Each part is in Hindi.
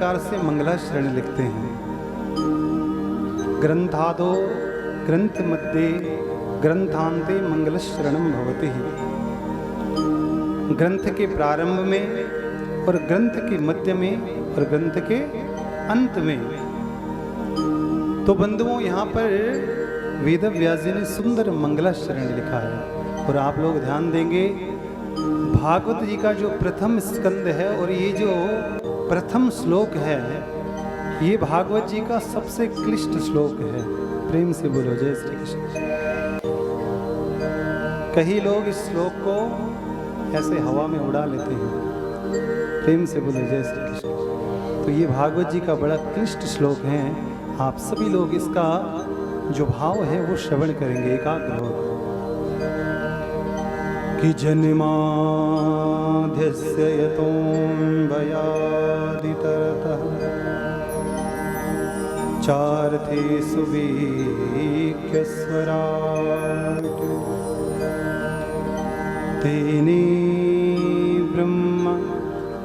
प्रकार से मंगलाचरण लिखते हैं। ग्रंथादो ग्रंथ मध्ये ग्रंथांते मंगलशरणम भवति। ग्रंथ के प्रारंभ में और ग्रंथ के मध्य में और ग्रंथ के अंत में। तो बंधुओं, यहाँ पर वेद व्यास जी ने सुंदर मंगलाचरण लिखा है। और आप लोग ध्यान देंगे, भागवत जी का जो प्रथम स्कंद है और ये जो प्रथम श्लोक है, ये भागवत जी का सबसे क्लिष्ट श्लोक है। प्रेम से बोलो जय श्री कृष्ण। कई लोग इस श्लोक को ऐसे हवा में उड़ा लेते हैं। प्रेम से बोलो जय श्री कृष्ण। तो ये भागवत जी का बड़ा क्लिष्ट श्लोक है। आप सभी लोग इसका जो भाव है वो श्रवण करेंगे एकाग्र होकर। कि जन्माद्यस्य यतोऽन्वयादितरतः चार्थेषु वीक्यस्वराट् तेने ब्रह्म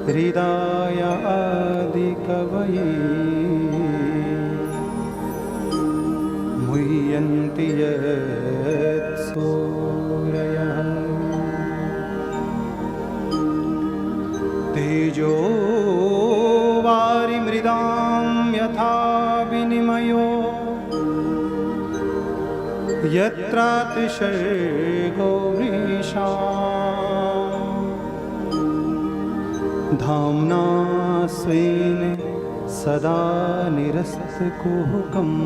हृदय आदिकवये मुह्यन्ति यत्सूरयः तेजो वारिमृदां यथा विनिमयो यत्र त्रिसर्गो वृषा धाम्ना स्वेन सदा निरस्तकुहकम्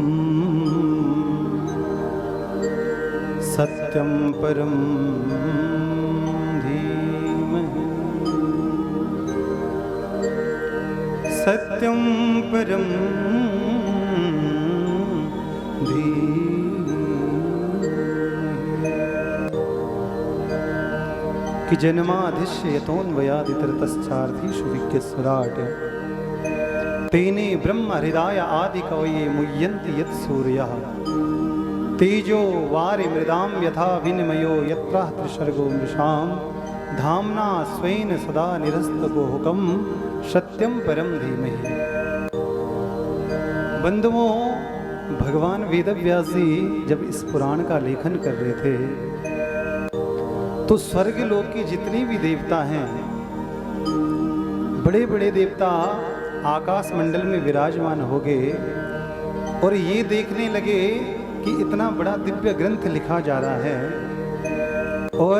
सत्यं परं धीमहि सत्यं परं कि जन्माधिश्य यतोऽन्वयादितरतश्चार्थेषु विज्ञस्वराट् तेने ब्रह्म हृदय आदि कवये मुह्यन्ति यत्सूरयः तेजो वारिमृदां यथा विनिमयो यत्र त्रिसर्गो मृषां धाम्ना स्वेन सदा निरस्तकुहकम् सत्यम परम धीमहि। बंधुओं, भगवान वेदव्यास जी जब इस पुराण का लेखन कर रहे थे तो स्वर्ग लोक के जितने भी देवता हैं, बड़े बड़े देवता आकाश मंडल में विराजमान हो गए और ये देखने लगे कि इतना बड़ा दिव्य ग्रंथ लिखा जा रहा है और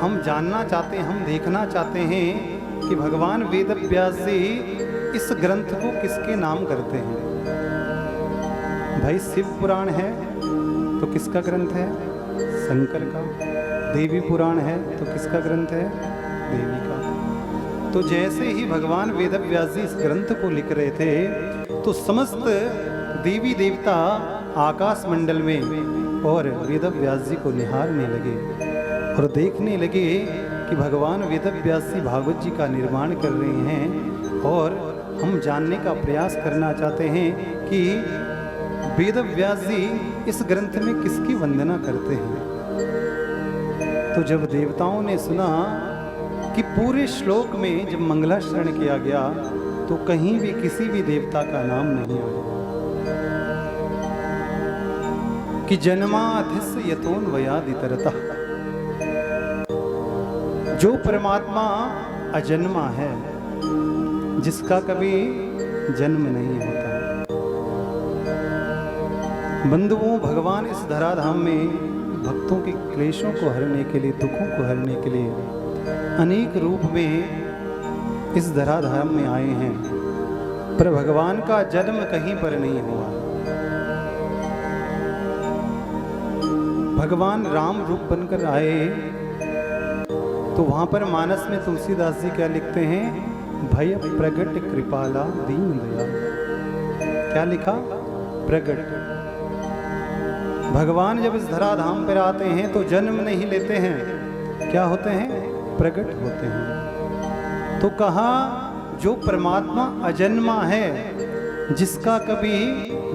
हम जानना चाहते हैं, हम देखना चाहते हैं कि भगवान वेदव्यास जी इस ग्रंथ को किसके नाम करते हैं। भाई शिव पुराण है तो किसका ग्रंथ है? शंकर का। देवी पुराण है तो किसका ग्रंथ है? देवी का। तो जैसे ही भगवान वेदव्यास जी इस ग्रंथ को लिख रहे थे तो समस्त देवी देवता आकाश मंडल में और वेदव्यास जी को निहारने लगे और देखने लगे कि भगवान वेदव्यास जी भागवत जी का निर्माण कर रहे हैं और हम जानने का प्रयास करना चाहते हैं कि वेदव्यास जी इस ग्रंथ में किसकी वंदना करते हैं। तो जब देवताओं ने सुना कि पूरे श्लोक में जब मंगलाचरण किया गया तो कहीं भी किसी भी देवता का नाम नहीं आया। कि जन्माधिस्य यतोऽन्वयादितरतः, जो परमात्मा अजन्मा है, जिसका कभी जन्म नहीं होता। बंधुओं, भगवान इस धराधाम में भक्तों के क्लेशों को हरने के लिए, दुखों को हरने के लिए अनेक रूप में इस धराधाम में आए हैं, पर भगवान का जन्म कहीं पर नहीं हुआ। भगवान राम रूप बनकर आए तो वहां पर मानस में तुलसीदास जी क्या लिखते हैं? भय प्रगट कृपाला दीन दयाल। क्या लिखा? प्रगट। भगवान जब इस धराधाम पर आते हैं तो जन्म नहीं लेते हैं, क्या होते हैं? प्रगट होते हैं। तो कहा जो परमात्मा अजन्मा है, जिसका कभी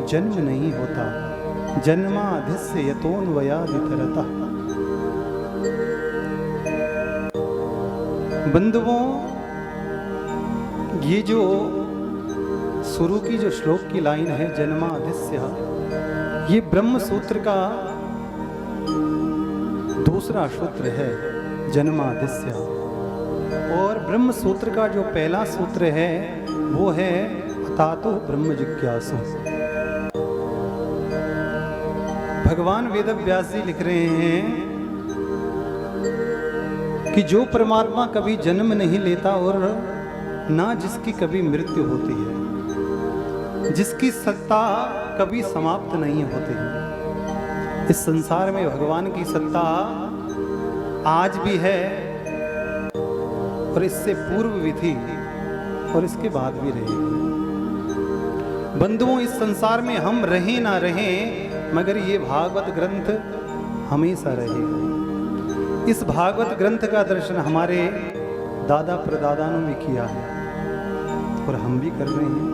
जन्म नहीं होता। जन्माधिस्य यतोऽन्वयादितरतः। बंधुओं, ये जो शुरू की जो श्लोक की लाइन है जन्मादिस्य, ये ब्रह्म सूत्र का दूसरा सूत्र है जन्मादिस्य। और ब्रह्म सूत्र का जो पहला सूत्र है वो है अथातो ब्रह्म जिज्ञासु। भगवान वेदव्यास जी लिख रहे हैं कि जो परमात्मा कभी जन्म नहीं लेता और ना जिसकी कभी मृत्यु होती है, जिसकी सत्ता कभी समाप्त नहीं होती। इस संसार में भगवान की सत्ता आज भी है और इससे पूर्व भी थी और इसके बाद भी रहेगी। बंधुओं, इस संसार में हम रहें ना रहें, मगर ये भागवत ग्रंथ हमेशा रहेगा। इस भागवत ग्रंथ का दर्शन हमारे दादा परदादा ने भी किया है और हम भी कर रहे हैं।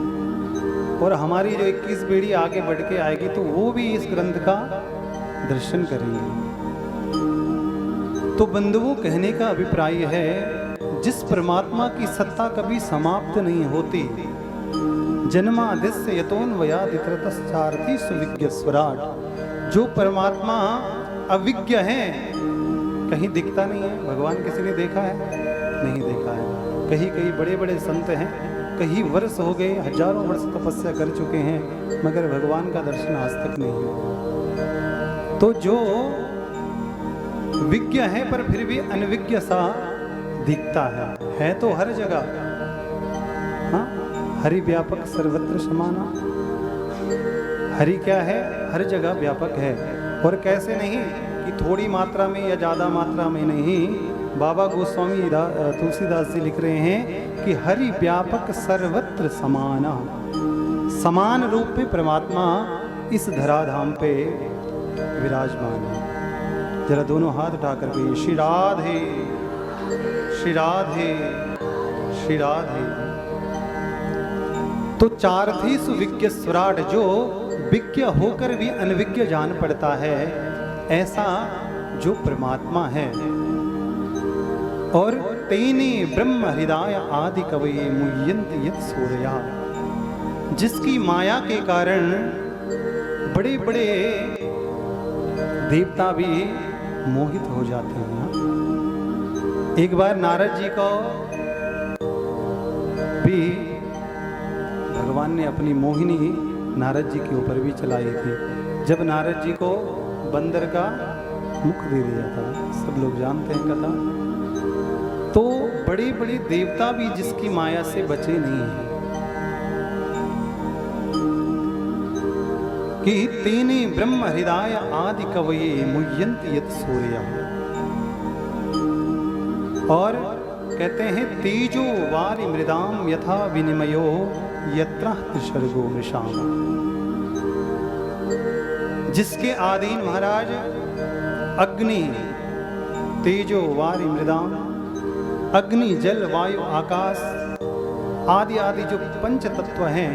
और हमारी जो 21 पीढ़ी आगे बढ़ के आएगी तो वो भी इस ग्रंथ का दर्शन करेंगे। तो बंधुओं, कहने का अभिप्राय है जिस परमात्मा की सत्ता कभी समाप्त नहीं होती, जन्मादिस्य यतोन्वयादितरतश्चार्थी सुविज्ञ स्वराट, जो परमात्मा अविज्ञ है, कहीं दिखता नहीं है। भगवान किसी ने देखा है? नहीं देखा है। कहीं कहीं बड़े बड़े संत हैं, कई वर्ष हो गए, हजारों वर्ष तपस्या कर चुके हैं, मगर भगवान का दर्शन आज तक नहीं हुआ। तो जो विज्ञ है पर फिर भी अनविज्ञ सा दिखता है तो हर जगह। हाँ, हरि व्यापक सर्वत्र समाना। हरि क्या है? हर जगह व्यापक है। और कैसे नहीं कि थोड़ी मात्रा में या ज्यादा मात्रा में नहीं। बाबा गोस्वामी तुलसीदास जी लिख रहे हैं कि हरि व्यापक सर्वत्र समाना। समान रूप में परमात्मा इस धराधाम पे विराजमान है। जरा दोनों हाथ उठा करके श्री राधे श्री राधे श्री राधे। तो चारथी सुविज्ञ स्वराट, जो विज्ञ होकर भी अनविज्ञ जान पड़ता है, ऐसा जो परमात्मा है। और तेने ब्रह्म हृदय आदि कवये मुह्यन्ति यत् सूरया, जिसकी माया के कारण बड़े बड़े देवता भी मोहित हो जाते हैं। एक बार नारद जी को भी भगवान ने अपनी मोहिनी नारद जी के ऊपर भी चलाई थी। जब नारद जी को बंदर का मुख दे दिया था, सब लोग जानते हैं कथा। तो बड़े बड़े देवता भी जिसकी माया से बचे नहीं हैं। कि तेने ब्रह्म हृदय आदि कवये मुह्यन्ति यत् सूरया। और कहते हैं तेजो वारि मृदाम यथा विनिमयो यत्र त्रिसर्गो मृषाम। जिसके आधीन महाराज अग्नि, तेजो वारि मृदाम, अग्नि जल वायु आकाश आदि आदि जो पंच तत्व हैं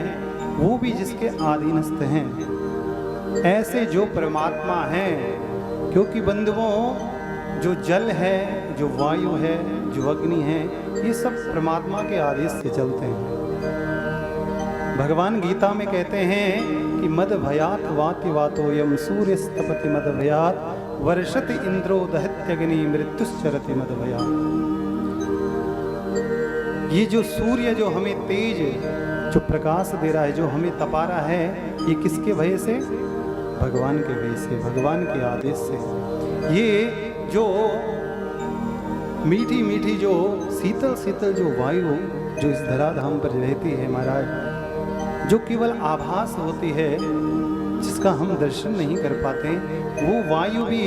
वो भी जिसके अधीनस्थ हैं, ऐसे जो परमात्मा हैं। क्योंकि बंधुओं, जो जल है, जो वायु है, जो अग्नि है, ये सब परमात्मा के आदेश से चलते हैं। भगवान गीता में कहते हैं कि मद भयात वाति वातोयम सूर्य स्तपति मद भयात वर्षति इंद्रो दहत्यग्नि मृत्युश्चरति मद भयात। ये जो सूर्य जो हमें तेज जो प्रकाश दे रहा है, जो हमें तपा रहा है, ये किसके भय से? भगवान के भय से, भगवान के आदेश से। ये जो मीठी मीठी जो शीतल शीतल जो वायु जो इस धराधाम पर रहती है महाराज, जो केवल आभास होती है, जिसका हम दर्शन नहीं कर पाते, वो वायु भी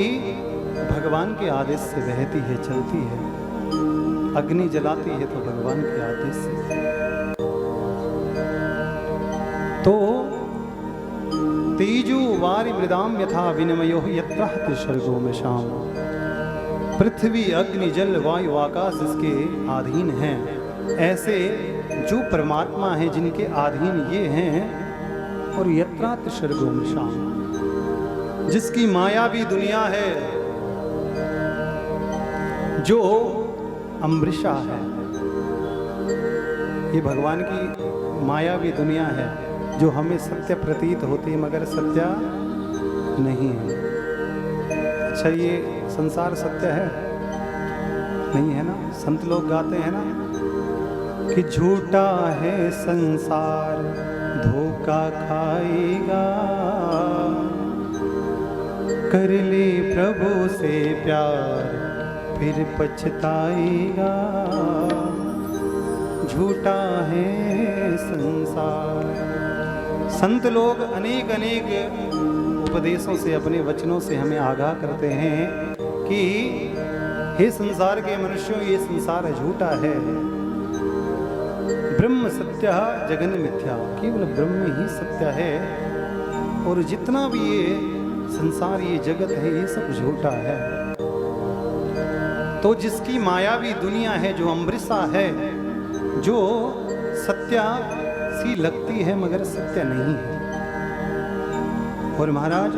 भगवान के आदेश से बहती है, चलती है। अग्नि जलाती है तो भगवान के आदेश से। तो तेजो वारि मृदाम यथा विनिमयो यत्र त्रिसर्गो मृषाम। पृथ्वी अग्नि जल वायु आकाश जिसके अधीन हैं, ऐसे जो परमात्मा हैं जिनके अधीन ये हैं। और यत्रा त्रिसर्गो मृषाम, जिसकी माया भी दुनिया है, जो अमृषा है। ये भगवान की मायावी दुनिया है जो हमें सत्य प्रतीत होती है मगर सत्य नहीं है। अच्छा, ये संसार सत्य है? नहीं है ना। संत लोग गाते हैं ना कि झूठा है संसार धोखा खाएगा, कर ले प्रभु से प्यार फिर पछताएगा। झूठा है संसार। संत लोग अनेक अनेक उपदेशों से, अपने वचनों से हमें आगाह करते हैं कि हे संसार के मनुष्यों, ये संसार झूठा है। ब्रह्म सत्य जगन मिथ्या, केवल ब्रह्म ही सत्य है और जितना भी ये संसार, ये जगत है, ये सब झूठा है। तो जिसकी मायावी दुनिया है, जो अमृता है, जो सत्य सी लगती है मगर सत्य नहीं है। और महाराज,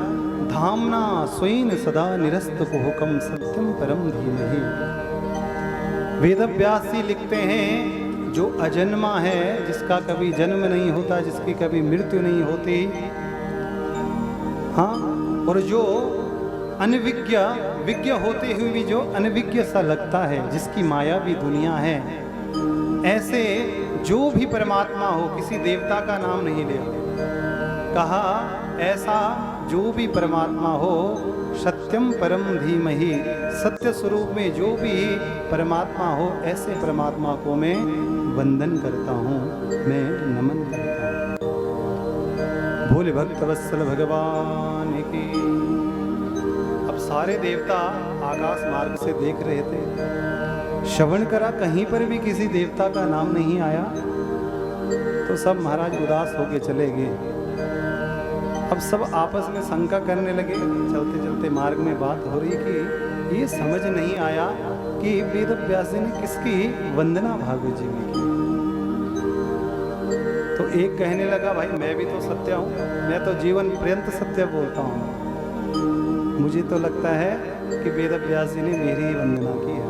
धामना स्वयं सदा निरस्त को हुक्म सत्यम परम धीमहि। वेदव्यास जी लिखते हैं, जो अजन्मा है, जिसका कभी जन्म नहीं होता, जिसकी कभी मृत्यु नहीं होती, हाँ, और जो अनविज्ञ, विज्ञ होते हुए भी जो अनविज्ञ सा लगता है, जिसकी मायावी दुनिया है, ऐसे जो भी परमात्मा हो, किसी देवता का नाम नहीं लिया, कहा ऐसा जो भी परमात्मा हो, सत्यम परम धीमहि, सत्य स्वरूप में जो भी परमात्मा हो, ऐसे परमात्मा को मैं वंदन करता हूँ, मैं नमन करता हूँ। भोले भक्त वत्सल भगवान की। अब सारे देवता आकाश मार्ग से देख रहे थे, श्रवण करा, कहीं पर भी किसी देवता का नाम नहीं आया, तो सब महाराज उदास होके चले गए। अब सब आपस में शंका करने लगे। चलते चलते मार्ग में बात हो रही कि ये समझ नहीं आया कि वेद व्यास जी ने किसकी वंदना भागवत जी में की। तो एक कहने लगा, भाई मैं भी तो सत्य हूँ, मैं तो जीवन पर्यंत सत्य बोलता हूँ, मुझे तो लगता है कि वेद व्यास जी ने मेरी ही वंदना की है।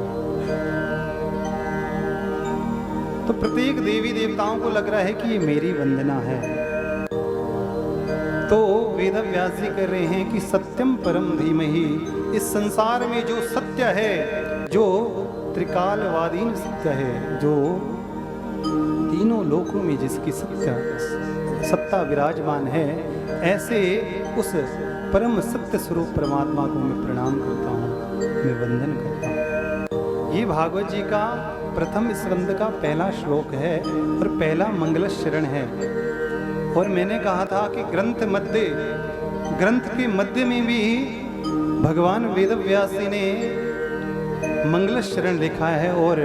तो प्रत्येक देवी देवताओं को लग रहा है कि ये मेरी वंदना है। तो वेद व्यास जी कर रहे हैं कि सत्यम परम धीमहि, इस संसार में जो सत्य है, जो त्रिकालवादीन सत्य है, जो तीनों लोकों में जिसकी सत्ता विराजमान है, ऐसे उस परम सत्य स्वरूप परमात्मा को मैं प्रणाम करता हूँ, मैं वंदन करता हूँ। ये भागवत जी का प्रथम स्कंद का पहला श्लोक है और पहला मंगल शरण है। और मैंने कहा था कि ग्रंथ के मध्य में भी भगवान वेद व्यास जी ने मंगल शरण लिखा है। और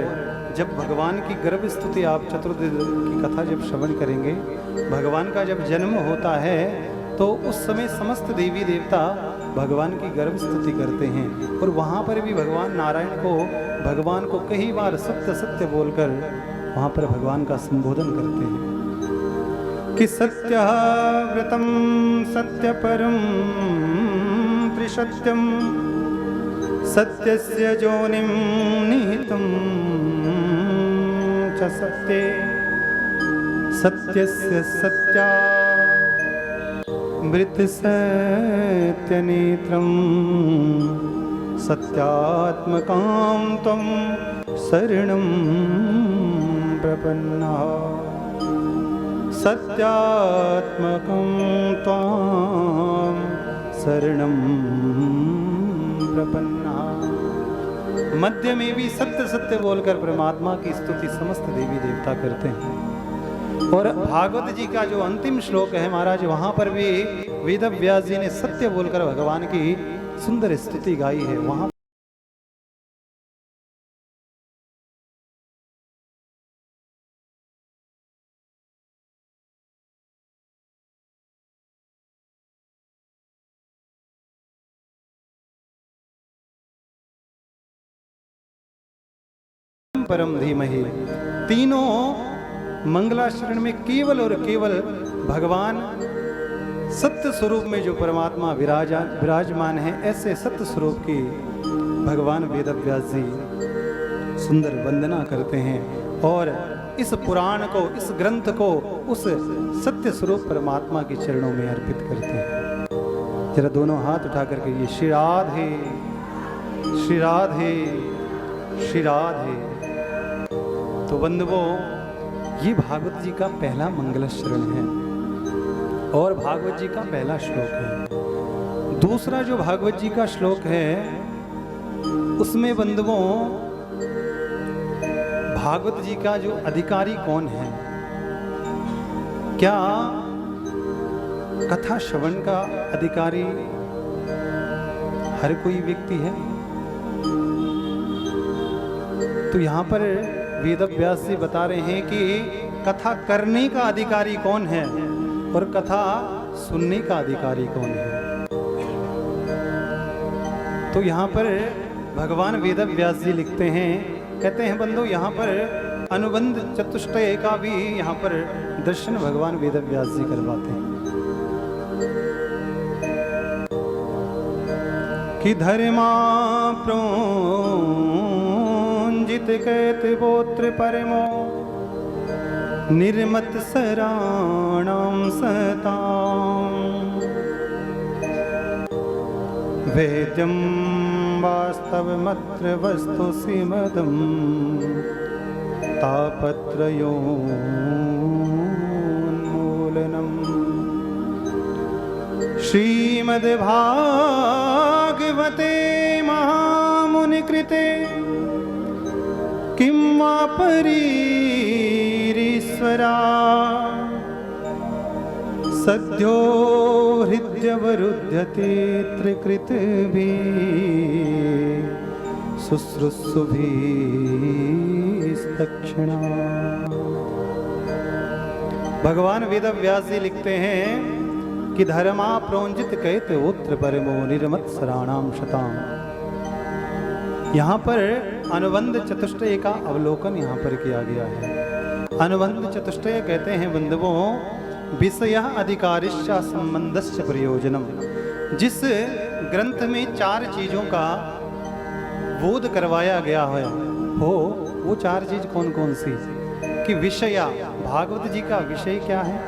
जब भगवान की गर्भ स्तुति, आप चतुर्वेद की कथा जब श्रवण करेंगे, भगवान का जब जन्म होता है तो उस समय समस्त देवी देवता भगवान की गर्भ स्तुति करते हैं। और वहाँ पर भी भगवान नारायण को, भगवान को कई बार सत्य सत्य बोलकर वहाँ पर भगवान का संबोधन करते हैं कि सत्य व्रतम सत्य परम त्रिसत्यम सत्यस्य जोनिम निहितम च सत्ये सत्यस्य सत्या मृत सत्यनेत्रम सत्यात्मकां त्वं शरणं प्रपन्ना सत्यात्मकं त्वां शरणं प्रपन्ना। मध्य में भी सत्य सत्य बोलकर परमात्मा की स्तुति समस्त देवी देवता करते हैं। और भागवत जी का जो अंतिम श्लोक है महाराज, वहां पर भी वेद व्यास जी ने सत्य बोलकर भगवान की सुंदर स्तुति गाई है। वहां परम धीमहि, तीनों मंगलाचरण में केवल और केवल भगवान सत्य स्वरूप में जो परमात्मा विराजमान है, ऐसे सत्य स्वरूप की भगवान वेद व्यास जी सुंदर वंदना करते हैं। और इस पुराण को, इस ग्रंथ को उस सत्य स्वरूप परमात्मा के चरणों में अर्पित करते हैं। जरा दोनों हाथ उठा करके ये श्री राधे श्री राधे श्री राधे। तो बंधुओं, ये भागवत जी का पहला मंगल शरण है और भागवत जी का पहला श्लोक है। दूसरा जो भागवत जी का श्लोक है उसमें बंधुओं भागवत जी का जो अधिकारी कौन है, क्या कथा श्रवण का अधिकारी हर कोई व्यक्ति है? तो यहां पर वेद व्यास जी बता रहे हैं कि कथा करने का अधिकारी कौन है और कथा सुनने का अधिकारी कौन है। तो यहाँ पर भगवान वेद व्यास जी लिखते हैं, कहते हैं बंधु यहाँ पर अनुबंध चतुष्टय का भी यहाँ पर दर्शन भगवान वेद व्यास जी करवाते हैं कि धर्मा प्रोंजित कहत गोत्र परमो निर्मत सराणाम सताम वेद्यम वास्तवमत्र वस्तु सिमदम तापत्रयोन्मूलनम। श्रीमद्भागवते महामुनिकृते किं वा परीरीश्वरा सद्यो हृद्यवरुध्यते त्रिकृतिभिः शुश्रूषुभिस्तक्षणा। भगवान वेद व्यास जी लिखते हैं कि धर्मा प्रोंजित कहत उत्तर परमो निर्मत सराणाम शताम। यहाँ पर अनुबंध चतुष्टय का अवलोकन यहाँ पर किया गया है। अनुबंध चतुष्टय कहते हैं बंधुओं विषय अधिकारिश्च संबंधस्य प्रयोजनम। जिस ग्रंथ में 4 चीजों का बोध करवाया गया है हो, वो 4 चीज कौन कौन सी? कि विषया, भागवत जी का विषय क्या है?